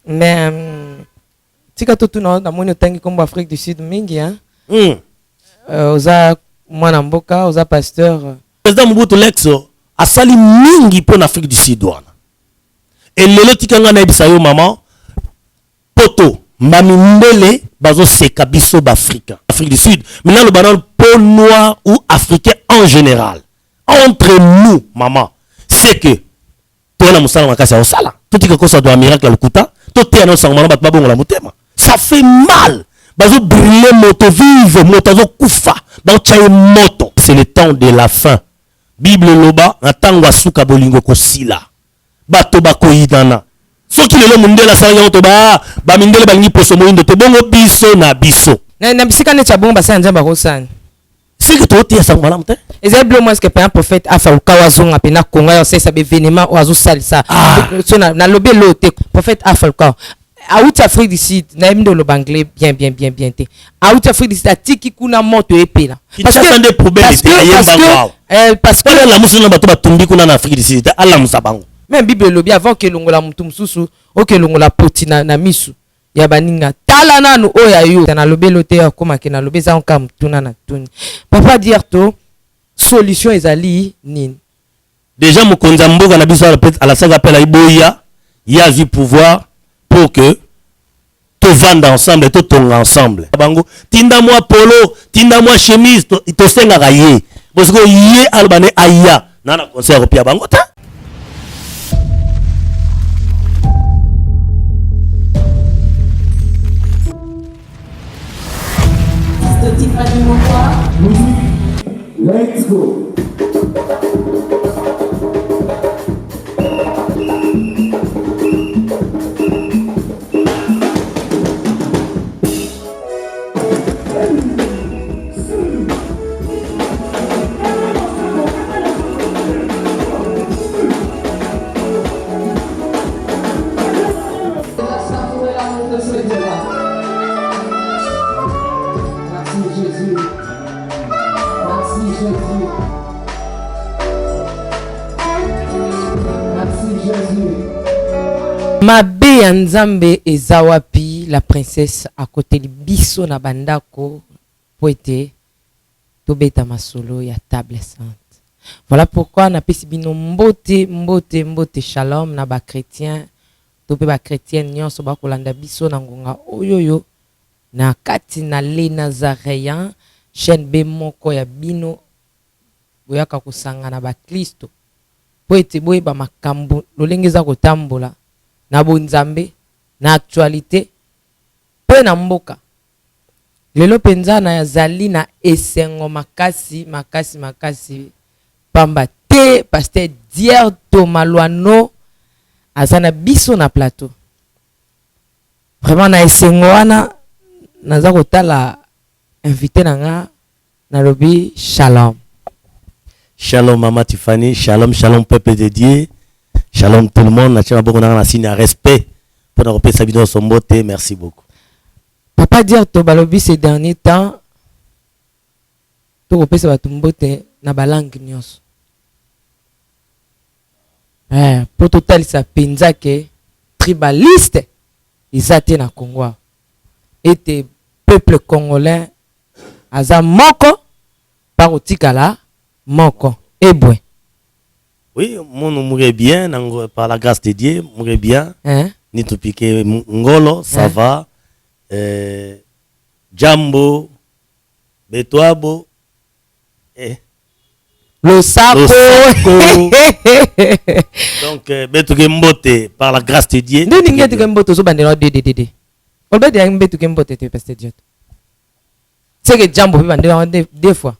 Mais tika tout non na moni otangi comme Afrique du Sud mingi hein. Oza mwana mboka, oza pasteur. Président Mobutu Lexo a sali mingi pour l'Afrique du Sud wana. Et lelo tikanga na ebisa yo maman poto mami mbele bazo seka biso b'Afrique du Sud. Maintenant le banan peau noir ou africain en général. Entre nous maman, c'est que toi la musala makasi au sala. Tout tika ko ça doit miracle le kuta. Tout te na sangana bat babongo la motema. Ça fait mal. Bazo brûler moto vive, moto zo kufa. Ba chaye moto. C'est le temps de la fin. Bible loba natangwa suka bolingo kosila. Bato bakoyidana. Soki lelo mundela sa yanto ba mindele bangi poso moindo te bongo biso na biso. Na bisika ne chabongo basa nzamba kosana. C'est que toi tu es sans malam te. Ezeblo moi ce que un prophète a fait kawazonga pena konga yo c'est ça événement oazo salisa. So na lobe lote prophète a fait ka. Out Afrique du Sud na mdo lo banglais bien te. Out Afrique du Sud atiki kuna moto epela. Parce que des problèmes parce que la musuna bato batumbi kuna na Afrique du Sud ala musabango. Même Bible lobi avant que longola mutu mususu o que longola poti na misu ya baninga tala nanu oya yo na lobe lote ya koma ke na lobe za onka mutuna na tuni. Papa dire to solution ezali nini? Déjà mokonza mboka na biso à la saga appelle iboya ya vu pouvoir pour que tout vendre ensemble et tout tombe ensemble. Bango tinda moi polo, tinda moi chemise to senga gaye. Parce que yé albane aya nana concert au pia bango ta. Let's go. Mabe ya Nzambe ezawapi la princesse à côté de biso na bandako poete tobeta masolo ya table sainte. Voilà pourquoi na pesi bino mbote shalom na ba chrétien tope ba chrétienne nyonso ba kolanda biso na ngonga oyoyo na kati na le Nazaréen chaîne be moko ya bino boyaka kosanga na ba Kristo poete boye ba makambo lolengeza kotambola na bonzambe na actualité pe na mboka lelo penza na yazali na esengo makasi pamba te pasteur Dier Tomalwano azana biso na plateau vraiment na esengo wana naza kotala invité nanga na lobi shalom. Shalom Mama Tiffany, shalom peuple de Dieu. Shalom tout le monde, na signe respect pour nous repasser vidéo son beauté, merci beaucoup. Papa dire to balobi ces derniers temps to repasser ba tumbote na balangue nyos. Pour total ça penza que tribaliste izate na Congo. Et peuple congolais aza moko par otikala moko ebwe. Oui, mon mourait bien, par la grâce de Dieu, mourait bien. Ni tout piqué ngolo, ça va. Jambo, Betoabo, le saco. Donc, Betouke Mbote, par la grâce de Dieu. Nous n'avons pas de Mbote, nous avons de on va dire que Mbote, c'est que Jambo, deux fois.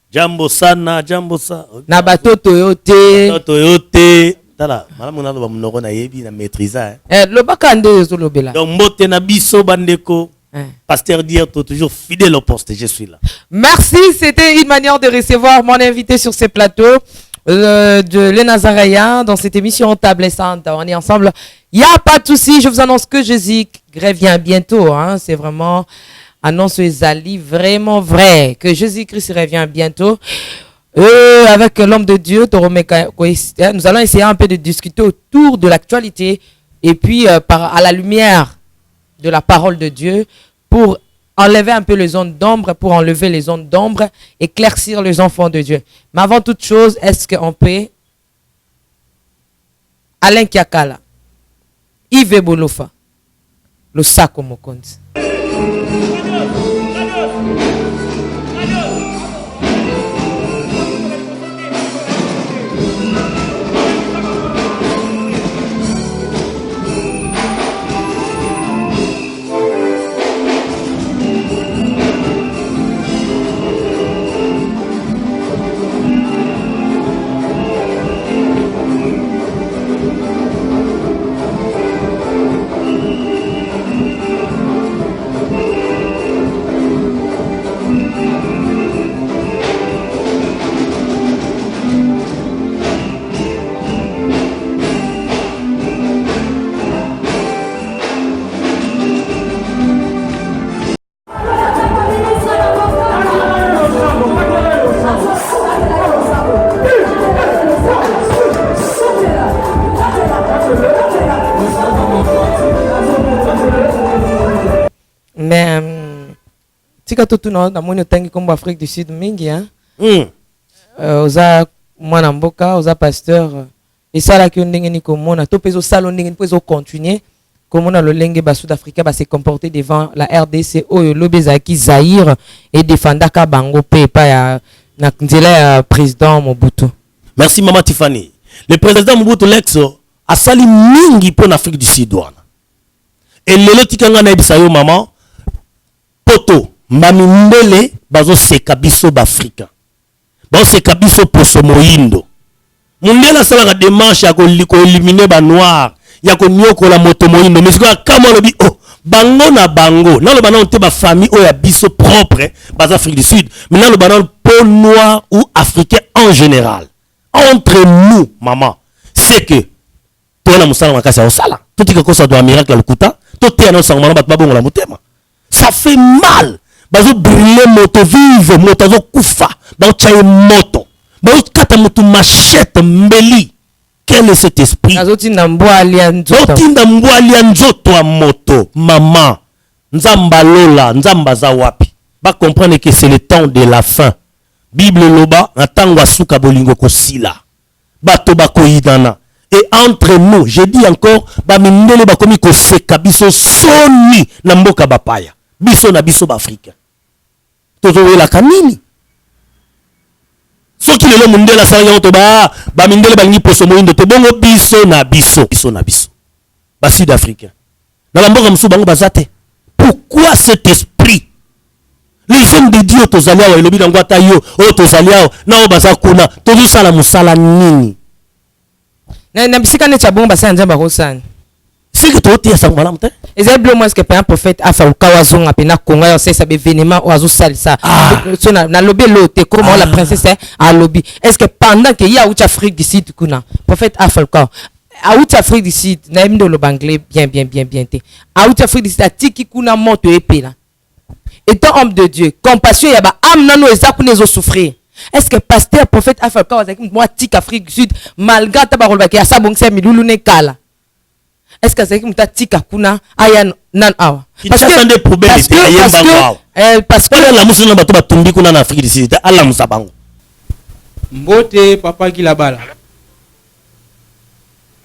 Jambo sana, jambo sa. Na batoto yote. Batoto yote. Tala, malamu na loba mnoko na yebi na maîtrisa. Le bakande zo lobela. Donc mbote na biso bandeko. Pasteur Dier toujours fidèle au poste, je suis là. Merci, c'était une manière de recevoir mon invité sur ce plateau de Les Nazaréens dans cette émission Table Sainte. On est ensemble. Il n'y a pas de souci, je vous annonce que Jésus revient bientôt. Hein. C'est vraiment annonce Ezali, vraiment vrai que Jésus-Christ revient bientôt. Avec l'homme de Dieu, nous allons essayer un peu de discuter autour de l'actualité et puis à la lumière de la parole de Dieu, pour enlever un peu les zones d'ombre, pour enlever les zones d'ombre, éclaircir les enfants de Dieu. Mais avant toute chose, est-ce qu'on peut Alain Kiakala, Yves Bolofa, le Sako Mokonzi. Mais tika tout na moni otangi comme Afrique du Sud mingi hein. Oza mwana mboka, oza pasteur et ça là que ndenge ni komona to pezo salo ndenge ni pezo continuer komona lo lenge ba Sud-Africain ba se comporter devant la RDC oyo lobezaki Zaïre et défendaka bango pe pa ya na nzela ya président Mobutu. Merci maman Tiffany. Le président Mobutu Lexo a sali mingi pour l'Afrique du Sud wana. Et lelo tikanga na ebisa yo maman poto mami mbele bazo seka biso b'Africain. Bazo seka biso poso moyindo. Mundela sala la démarche ya ko éliminer ba noir, ya ko nyoko la moto moyindo. Mais quoi kama lobi oh bango na bango. Na lo bana onte ba famille o ya biso propre bas Afrique du Sud. Mais na lo bana peau noir ou africain en général. Entre nous maman, c'est que toi la musala makasa o sala. Tout tika ko ça doit miracle le kuta. Tout te na sangana bat babongo la motema. Ça fait mal. Bazo brûler moto vive, moto zo kufa. Bazo chaye moto. Bazo kata moto machette mbeli. Quel est cet esprit? Bazo tinda mbwali ya nzoto. Bazo tinda mbwali ya nzoto a moto. Maman, nzamba lola, nzamba za wapi. Ba comprendre que c'est le temps de la fin. Bible loba, natangwa suka bolingo kosila. Bato bako yidana. Et entre nous, je dis encore, ba mindele ba komi ko seka biso soni na mboka bapaya. Biso na biso b'Africain. Tozo la kanini. Soki lelo mundela sa yonto ba mindele ba ngi poso moyindo te bongo biso na biso. Biso na biso. Ba Sud-Africain. Na la mboka musu bango bazate. Pourquoi cet esprit? Les hommes de Dieu tozalia wa elobi nango ata yo o tozalia na o baza kuna tozo sala musala nini? Na bisika ne chabongo basa nzamba ko sana. C'est que toi tu es sans madame te. Ezali blo moins que un prophète afa ukawazonga pena konga yo sesa be événement oazo salisa. So na lobby lote comme la princesse a lobby. Est-ce que pendant que ya oucha Afrique du Sud kuna prophète afa ukawa a oucha Afrique du Sud na imdo lo banglais bien te. A oucha Afrique du Sud atiki kuna moto epela. Étant homme de Dieu, compassion yaba âme nano eza kuna ezo souffrir. Est-ce que pasteur prophète afa ukawa zaki moi tik Afrique du Sud malgré tabarol ki asa bongse milulu ne kala. Est-ce que c'est que muta tika kuna aya nan awa parce que la musuna bato batumbi kuna na Afrique du Sud ala musabango mbote papa Gilabala.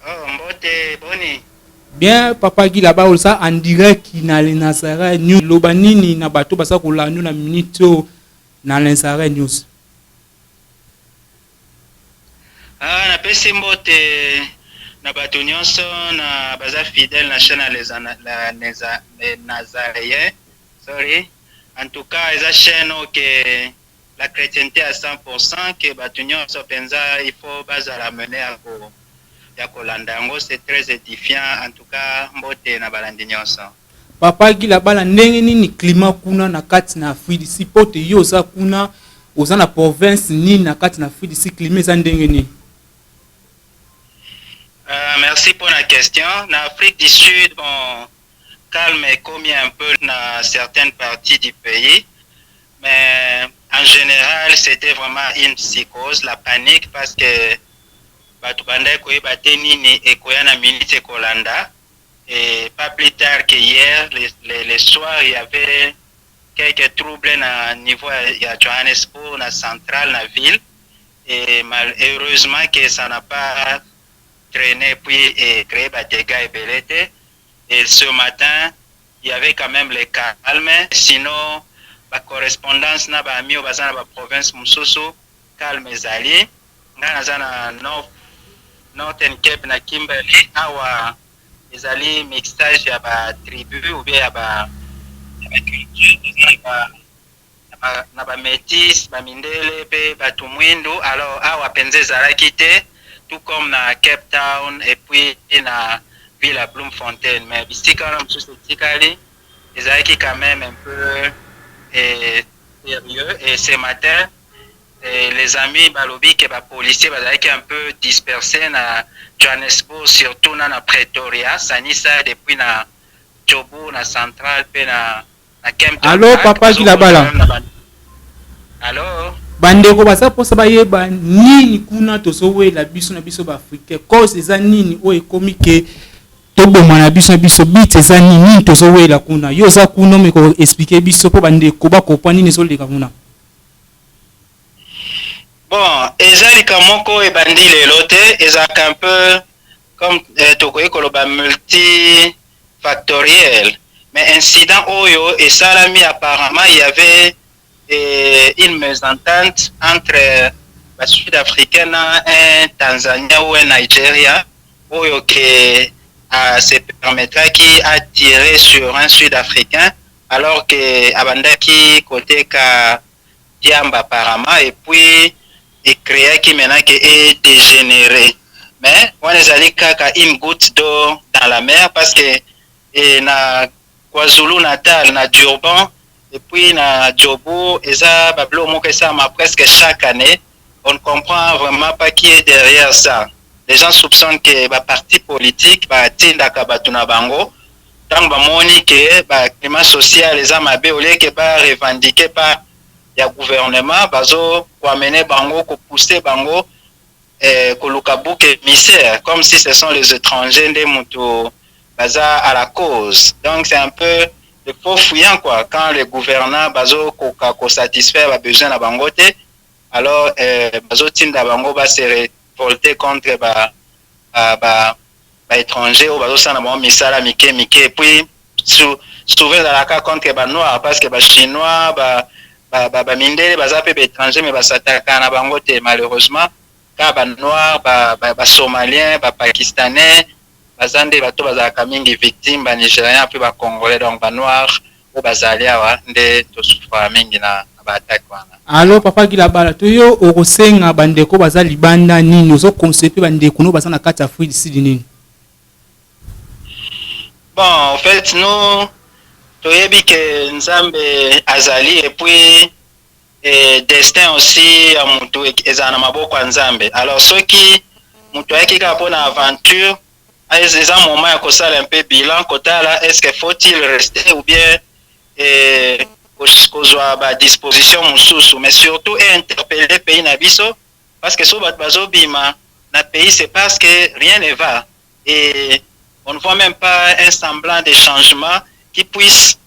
Oh mbote boni bien papa Gilabala ça en direct na l'Insaré News lobanini na bato basa kolanda na minute na l'Insaré News. Na pesi mbote na bato nyonso na baza fidèle na chaîne les Nazaréens. Sorry. En tout cas, eza chaîne que la chrétienté à 100% que bato nyonso penza il faut baza la mener ya kolanda yango, c'est très édifiant. En tout cas, mbote na balandi nyonso. Papa Gilabala ndenge nini climat kuna na kati na Afrique si pote yo za kuna oza na province ni na kati na Afrique si climat za ndenge nini? Merci pour la question. En Afrique du Sud, bon, calme et commis un peu dans certaines parties du pays. Mais en général, c'était vraiment une psychose, la panique, parce que Batubanda Koye Batenini et Koyana Minute Kolanda. Et pas plus tard que hier, le soir, il y avait quelques troubles au niveau de Johannesburg, la centrale, la ville. Et malheureusement que ça n'a pas traîné puis créé des dégâts et belletés. Et ce matin, il y avait quand même le calme. Sinon, la correspondance n'a pas mis au bazar de la province Moussousou, calme ezali. Dans la Northern Cape na Kimberley, awa ezali mixage ya ba tribu ou bien ya ba culture, na ba métis, ba mindele pe ba tumwindu. Alors awa penze ezalaki te, tout comme na Cape Town et puis na ville à Bloemfontein. Mais bisika na msusu tikali ezalaki quand même un peu sérieux. Et ce matin, les amis balobi que les policiers bazalaki un peu dispersés na Johannesburg, surtout na Pretoria, sanisa depuis na Jobu na centrale pe na Kempton. Allô papa Kilabala. Allô bandeko baza posa bayeba nini kuna tozowela biso na biso ba Africain cause eza nini o ekomi ke toboma na biso bit eza nini tozowela kuna yo za kuna meko expliquer biso po bandeko ba kopwa nini ezoleka kuna. Bon, ezalika moko ebandi lelo te, ezalika un peu comme tokoki koloba multifactoriel. Mais incident oyo esalami apparemment il y avait une mésentente entre les Sud-Africains et Tanzania ou Nigeria, oyo que se permettra qui a tiré sur un Sud-Africain alors que abandaki côté ka Diamba apparemment et puis et créé qui maintenant qui est dégénéré. Mais on est allé kaka une goutte d'eau dans la mer parce que na KwaZulu Natal, na Durban et puis na Jobo, et ça bablo mo que ça ma presque chaque année. On ne comprend vraiment pas qui est derrière ça. Les gens soupçonnent que ba parti politique ba tinda kabatuna bango. Tant ba moni que ba climat social les amabe au lieu que ba revendiquer pas ya gouvernement bazo amener bango ko pousser bango koluka bouke misère comme si ce sont les étrangers des moto baza à la cause. Donc c'est un peu le faux fuyant quoi quand les gouvernants bazo ko satisfaire ba besoin na bango te alors bazo tinda bango ba se révolter contre ba étrangers ou bazo sana bango misala mike et puis souvent dans la cas contre ba noir parce que ba chinois ba mindele baza pe étranger mais basataka na bango te malheureusement ka ba noir ba somalien ba pakistanais bazande bato bazaka mingi victime ba nigérien pe ba congolais donc ba noir ou bazalia wa nde to souffra mingi na ba attaque wana. Allo papa Kilabala to yo okosenga bandeko baza libanda nini ozo concept bandeko no baza na kati Afrique du Sud nini? Bon en fait nous toyebi que Nzambe azali et puis destin aussi à mutu ezana maboko ya Nzambe. Alors ceux qui mutu yaki ka pona aventure les un moment ya kosala un peu bilan kotala est-ce que faut-il rester ou bien kozwa ba disposition mususu mais surtout interpeller pays na biso parce que so bat bazo bima na pays c'est parce que rien ne va et on ne voit même pas un semblant de changement qui puisse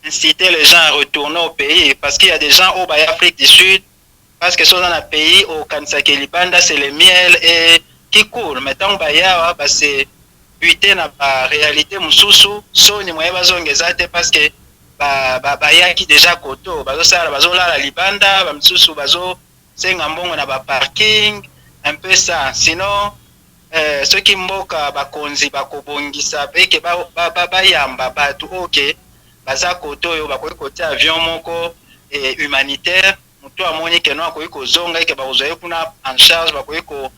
inciter les gens à retourner au pays parce qu'il y a des gens au Afrique du Sud parce que sont dans un pays au Kansake Libanda c'est le miel et qui coule mais tant baya ba c'est buter na ba réalité mususu so ni moye bazongeza te parce que baya qui déjà koto bazo sala bazo la Libanda ba mususu bazo senga mbongo na ba parking un peu ça sinon ceux qui mboka bakonzi bakobongisa pe ke ba yamba batu OK baza koto yo bakoki côté avion moko humanitaire mutu amoni ke no akoki kozonga ke bazoye kuna en charge bakoki ko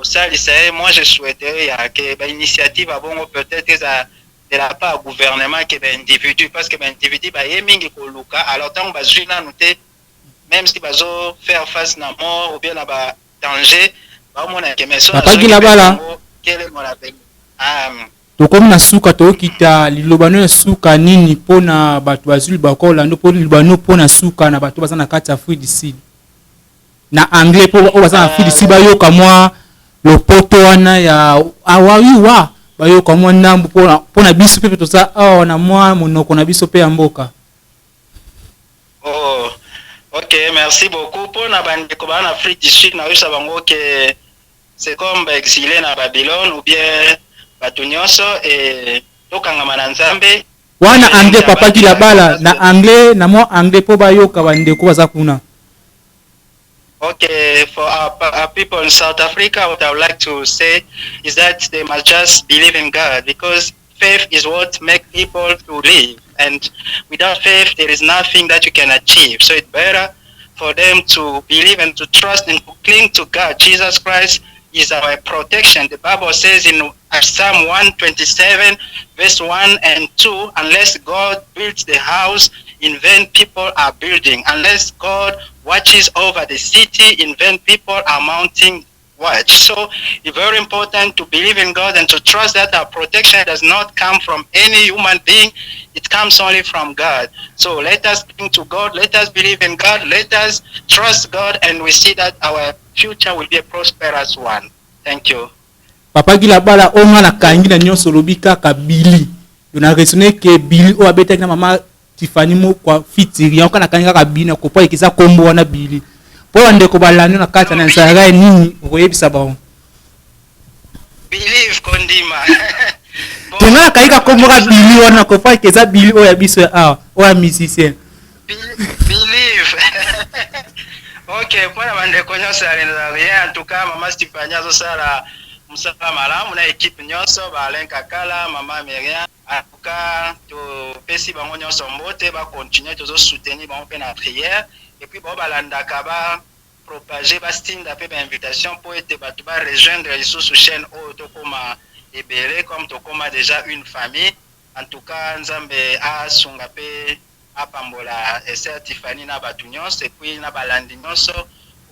salisa. Moi je souhaiterais que ba initiative abongo peut-être de la part du gouvernement que ba individu parce que ba individu ba yemingi ko luka alors tant ba zuina noté même si bazo faire face na mort ou bien na ba danger ba mona ke meso papa Kilabala quel est mon appel tokomi na suka tokita lilobano ya suka nini pona bato bazuli bakola ndo pona libano pona suka na bato baza na kati Afrique du Sud na anglais po baza na Afrique du Sud bayoka mwa lopoto wana ya awawiwa bayo kwa mwa ndambu pona biso pepe toza awa na mwa monoko na biso pe ya mboka. Oh, ok, merci beaucoup. Pour na bandeko ba en Afrique du Sud, na wisa bango que c'est comme exilé na Babylone ou bien batunyoso et tokangama na Nzambe. Wana anglais papa ki la bala na anglais na mo anglais po bayoka bandeko baza kuna. Okay, for our people in South Africa, what I would like to say is that they must just believe in God, because faith is what makes people to live, and without faith there is nothing that you can achieve. So it's better for them to believe and to trust and to cling to God. Jesus Christ is our protection. The Bible says in Psalm 127 verse 1 and 2, unless God builds the house, in vain people are building. Unless God watches over the city, in vain people are mounting watch. So it's very important to believe in God and to trust that our protection does not come from any human being. It comes only from God. So let us cling to God, let us believe in God, let us trust God, and we see that our future will be a prosperous one. Thank you. Papa Gila bala onga na kangi na nyonso lobika ka Billy. Dona resonner que Billy o abeta na mama Tiffany mo kwa fitiri onka na kangi ka Billy na ko po ikisa kombo wana Billy. Po ande ko balani na kata na nsara nini oyebisa ba. Believe kondima. Tuna na kangi ka kombo ka Billy wana ko po ikisa Billy o ya biso o ya musicien. Believe. Ok, pour la bande connaissance rien, en tout cas maman Tiffany azo sala musala malamu na équipe nyonso ba Alain Kakala, maman Myriam. En tout cas, to pesi bango nyonso mbote ba continuer to soutenir bango pe na prière, et puis ba landaka ba propager ba stinda pe ba invitation pour être ba to ba rejoindre les sous chaîne o to koma ebele comme to koma déjà une famille. En tout cas, Nzambe a sunga pe apambola Esther Tiffany na batu nyonso, et puis na balandi nyonso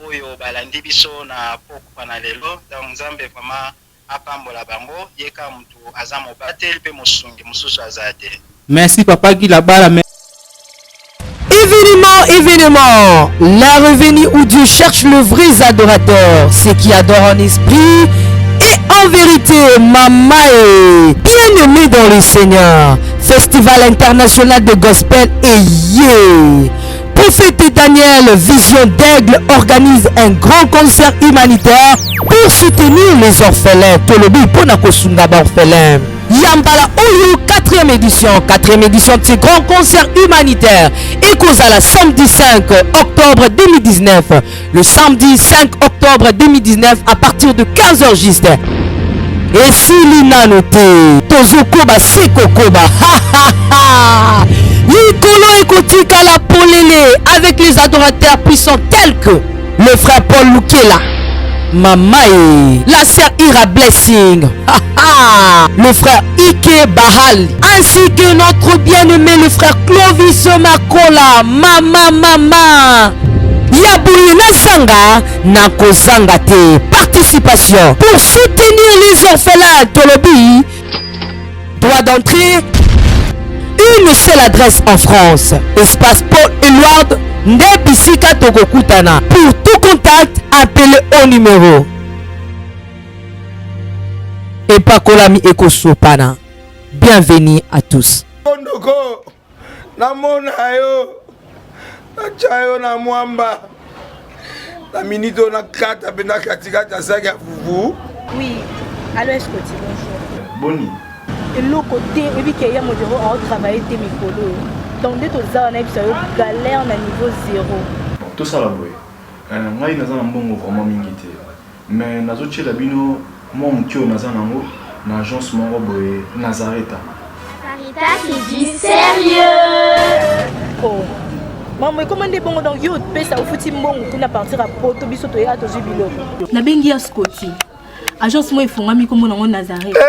oyo balandi biso na poko na lelo. Donc Nzambe vraiment apambola bango yeka mutu aza mobateli pe mosungi mususu azate. Merci papa Gila bala. Événement, la revenue où Dieu cherche le vrai adorateur, ceux qui adorent en esprit et en vérité. Mamae, bien-aimé dans le Seigneur, Festival international de gospel et Prophète Daniel Vision d'Aigle organise un grand concert humanitaire pour soutenir les orphelins. Tolobi pona kosunga ba orphelins. Yambala Oyo 4e édition de ce grand concert humanitaire et cause à la samedi 5 octobre 2019. Le samedi 5 octobre 2019 à partir de 15h juste. Et si l'inanoté Tozokoba Sekokoba Nikolo Ekotika la Polele avec les adorateurs puissants tels que le frère Paul Lukela, Mamae, la sœur Ira Blessing, le frère Ike Bahal, ainsi que notre bien-aimé le frère Clovis Makola, Mama Yabouina Sanga, Nako Zangate. Participation pour soutenir les orphelins Tolobi. Droit d'entrée, une seule adresse en France, espace Paul Éluard, Ndebisika Togokutana. Pour tout contact, appelez au numéro Epakolami Ekosopana. Bienvenue à tous. Ondoko, namona yo, nachayo na mwamba, na minito na kata bena katikata saki ya fufu. Oui, allô Escoti, bonjour. Boni. Et l'autre côté, et puis qu'il y a mon bureau à travailler tes micros. Donc, dès que tu as un galère à niveau 0. Tout ça là, oui. Moi, je suis un bon vraiment mingité. Mais je suis un bon mon tio nazanango na agence moro boye Nazareta. Caritas c'est du sérieux. Oh. Maman, comment est bon donc yo pesa au futi mbongo kuna partir à poto biso to ya to jubilo. Na bengi ya Scotty. Agence moi ifungami comme na Nazareta.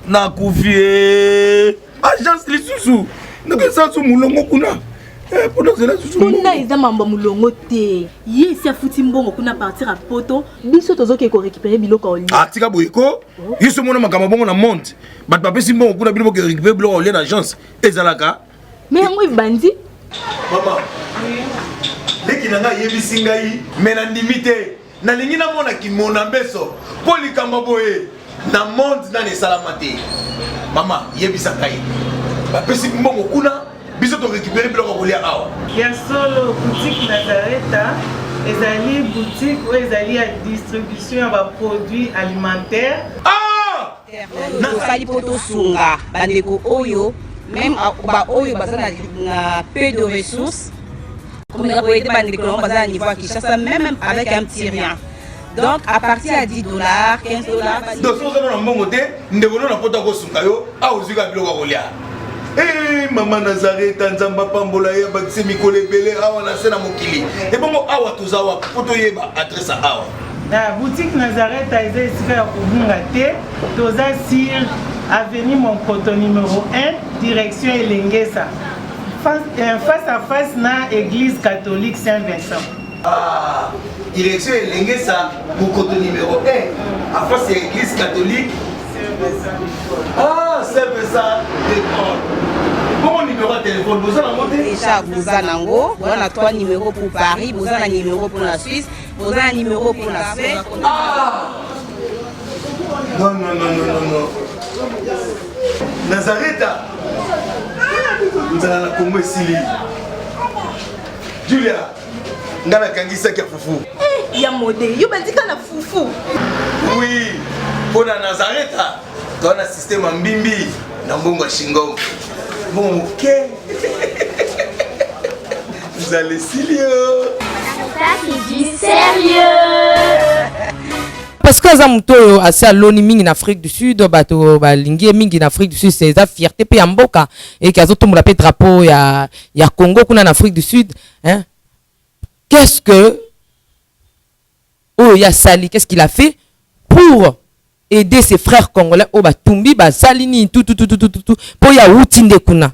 Na kufie. Agence lisusu. Naka sansu mulongo kuna. Pour nous là susu. Kuna eza mambo mulongo te. Ye si afuti mbongo kuna partir à poto biso tozoke ko récupérer biloko oli. Ah tika boyeko. Yeso mona makamba bongo na monte. Bat papesi mbongo kuna biloko ko récupérer biloko oli na agence. Ezalaka. Mais yango bandi. Mama. Deki nanga yebisinga yi. Mais na ndimite. Na lingi na mona ki mona beso. Poli kamba boye. na monde na ne salamate mama yebisa kai ba pesi mbongo kuna biso to récupérer biloko kolia awa ya solo boutique Nazareta ezali boutique où ezali ya distribution ya ba produits alimentaires nasali poto sunga bandeko oyo même ba oyo baza na peu de ressources comme la boîte bandeko on baza niveau à Kinshasa même avec un petit rien. Donc à partir à $10, $15. Donc si vous avez un bon côté, nous devons nous porter au sungayo, à aux yeux de l'Ogolia. Eh maman Nazareta nzamba pambola ya bakise mikole belé awa na sena mokili. Et bon awa tozawa poto yeba adresse awa. La boutique Nazareta est ici à Kubungate, toza sur avenue Monkoto numéro 1, direction Elengesa. Face à face na église catholique Saint-Vincent. Ah, direction Elengesa, Monkoto numéro 1, à face à l'église catholique Saint-Vincent. Ah, Saint-Vincent d'école. Bon numéro de téléphone, vous avez monté déjà vous avez nango, on a 3 numéros pour Paris, vous avez un numéro pour la Suisse, vous avez un numéro pour la Suède. Ah non, non, non, non, non, non. Nazareta. Nous allons la Congo Sili. Julia, nous allons kangisa kia fufu. Eh, ya modé, yo bandika na fufu. Oui, pour la Nazareta, tu as un système en bimbi, dans Bongo Shingo. Bon, ok. Vous allez Silio. Ça c'est du sérieux. Parce que ça muto assez aloni mingi en Afrique du Sud bato balingi mingi en Afrique du Sud c'est ça fierté pe mboka et kazo to mula pe drapeau ya Congo kuna en Afrique du Sud hein. Qu'est-ce que ya Sali qu'est-ce qu'il a fait pour aider ses frères congolais au batumbi ba salini tout pour ya utinde kuna.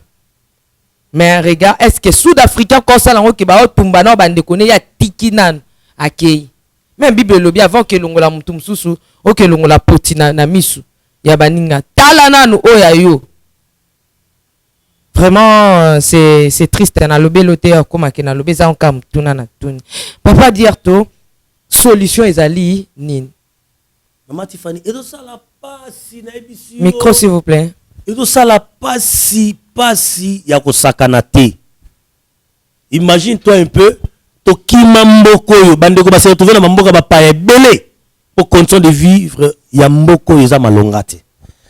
Mais regarde est-ce que Sud-Africain comme ça lango ke ba tumba na bande kone ya tikinan akei. Même Bible lobby avant que longola mutu mususu o que longola potina na misu ya baninga tala nanu oya yo. Vraiment c'est triste na lobby l'auteur comme que na lobby za onka mutuna na tuni. Papa dire to solution ezali nini? Maman Tiffany, et ça la passe na ebisi. Micro s'il vous plaît. Et ça la passe ya ko sakanate. Imagine toi un peu Tokima mboko yo bandeko ba se retrouver na mboka ba pa belé pour condition de vivre ya mboko eza malongate.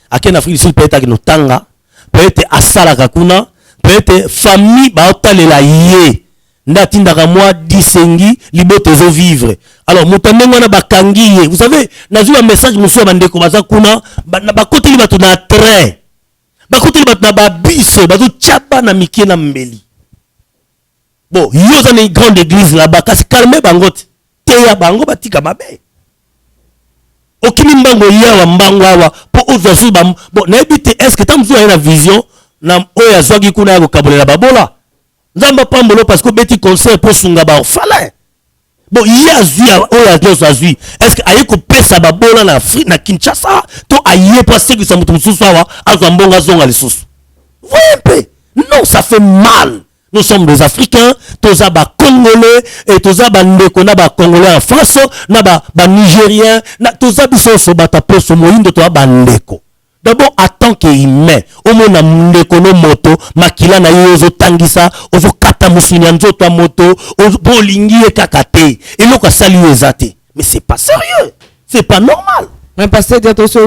Ake na Afrique du Sud peut-être no tanga, peut-être asala kakuna, peut-être famille ba otalela yé. Ndati ndaka moi disengi libote zo vivre. Alors mutandengo na bakangi ye. Vous savez, nazu un message musu bandeko baza kuna ba côté li bato na train. Ba côté li bato na ba biso bazo chapa na mikie na mbeli. Bon, il y a une grande église là-bas, kasi calme bangote. Teya bango batika mabe. Okini mbango yawa mbango awa po ozazu bam. Bon, na ebite est-ce que tamzu a une vision na oya zwagi kuna ya kokabolela babola. Nzamba pambolo parce que beti concert pour sunga ba orphelin. Bon, ya zui oya zui. Est-ce que aye ko pesa babola na Afrique na Kinshasa to aye pour que ça mutu mususu awa azwa mbonga zonga lisusu. Voyez un peu. Non, ça fait mal. Nous sommes des Africains, tous les Congolais et tous les Congolais en France, les Nigériens, tous les sont batapos au moyen de toi bandeko. D'abord, en tant qu'humain, au moins na ndeko no moto, makila na yozo tangisa, ozo kata musuni nzo to moto, ozo bolingi e kakate, et loko sali ezate. Mais c'est pas sérieux, c'est pas normal. Mais pasteur dit aussi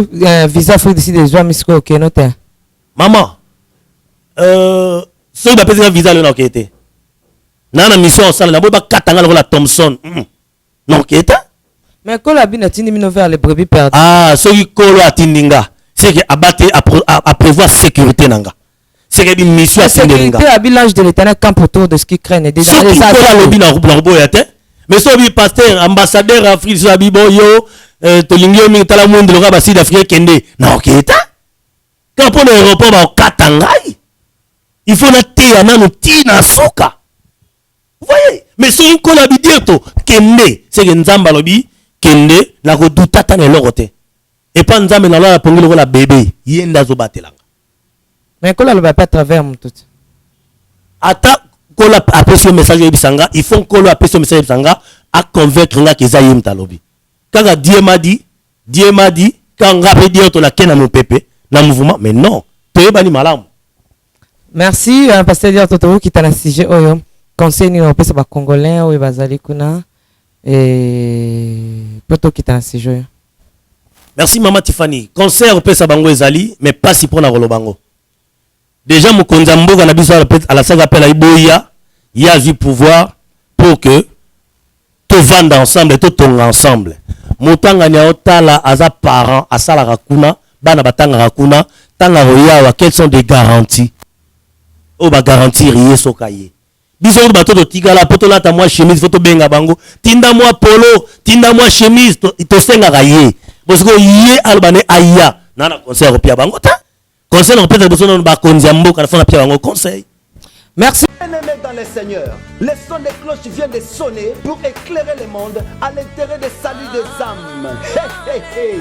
visa Afrique du Sud des gens misko ok notaire. Maman, ceux qui ont un visa le n'enquête. Nana mission au salon, n'abord pas katanga la Thompson. N'enquête. Mais quand la bine a tini mino vers les brebis perdues. Ah, ceux qui collent à Tindinga, c'est que abattre à prévoir sécurité nanga. C'est que une mission à Tindinga. Sécurité à l'ange de l'Éternel camp autour de ce qui craignent et des ceux qui collent à l'objet dans le mais ceux qui pasteur, ambassadeur Afrique sur la Bible, yo, Tolingio Mintala Monde de l'Europe, Sud Afrique, Kende. N'enquête. Quand on est aéroport, on katangai. Il faut la terre na tina soka. Vous voyez? Mais si on collabore direct, kende, c'est que nzamba lobi, kende, la redouta ta nelorote. Et pas nzamba na la pongolo la bébé, yenda zo batelanga. Mais kola le va pas travers mon tout. Ata kola après ce message bisanga, il faut kola après ce message bisanga à convaincre nga que ça yem ta lobi. Kaka Dieu m'a dit, quand rapide to la kena mon pépé na mouvement mais non to bani malam. Merci pasteur Dior Toto qui t'a na sujet oyo conseil ni opesa ba congolais oyo bazali kuna poto qui t'a na sujet. Merci maman Tiffany. Conseil opesa bango ezali mais pas si pour na rolobango. Déjà mon konzamboka na biso à la saga appelle Iboya, il y a du pouvoir pour que tout vendre ensemble et tout tonga ensemble. Motanga nyotala aza parent asala rakuna bana batanga rakuna tanga roya quelles sont des garanties o ba garantir yeso kaye biso bato to tigala poto lata moi chemise photo benga bango tinda moi polo tinda moi chemise to senga kaye parce que yé albane aya nana conseil opia bango ta conseil on peut besoin de ba konzambo kana fona pia bango conseil. Merci. Bien-aimés dans le Seigneur, les sons des cloches viennent de sonner pour éclairer le monde à l'intérêt des saluts des âmes. Hey, hey, hey.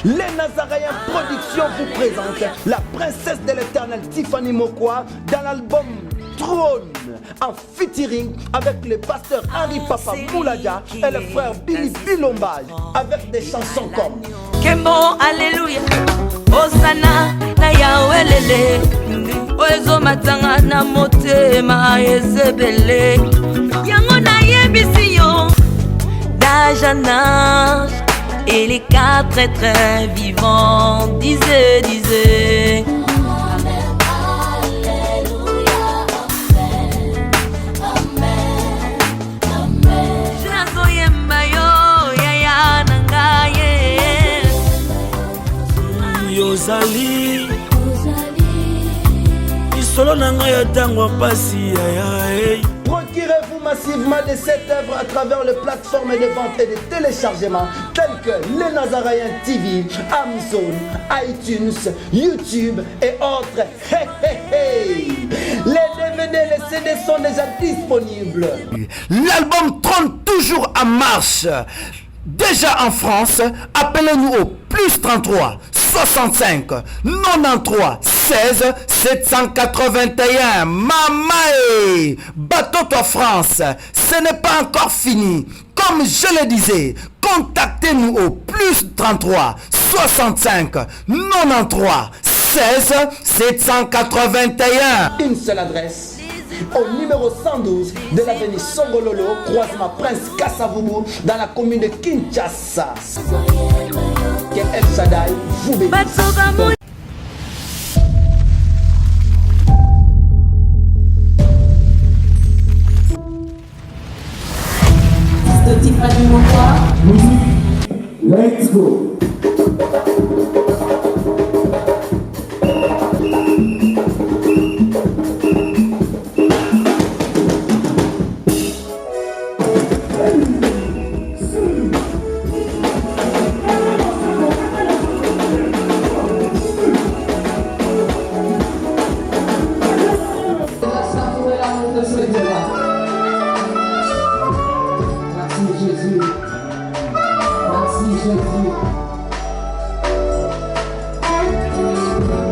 Les Nazaréens Productions vous présentent la princesse de l'éternel Tiffany Mokwa dans l'album Trône en featuring avec le pasteur Henri Papa Mouladia et le frère Billy Bilombage avec des chansons comme Kembo Alléluia Osana na Yahweh Oezo matanga na motema ezebele Yango na yebisiyo d'âge en âge et les quatre êtres vivants disaient Yozali Isolo nanga ya tango pasi ya. Procurez-vous massivement de cette œuvre à travers les plateformes de vente et de téléchargement telles que Les Nazaréens TV, Amazon, iTunes, YouTube et autres. Hey, hey, hey. Les DVD et les CD sont déjà disponibles. L'album Trône toujours en marche. Déjà en France, appelez-nous au plus 33 65 93 16 781. Mamae, bateau-toi France, ce n'est pas encore fini. Comme je le disais, contactez-nous au plus 33 65 93 16 781. Une seule adresse. Au numéro 112 de l'avenue Songololo, croisement Prince Kassavubu, dans la commune de Kinshasa. Que El Shaddai vous bénisse. Let's go.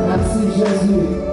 Merci Jésus.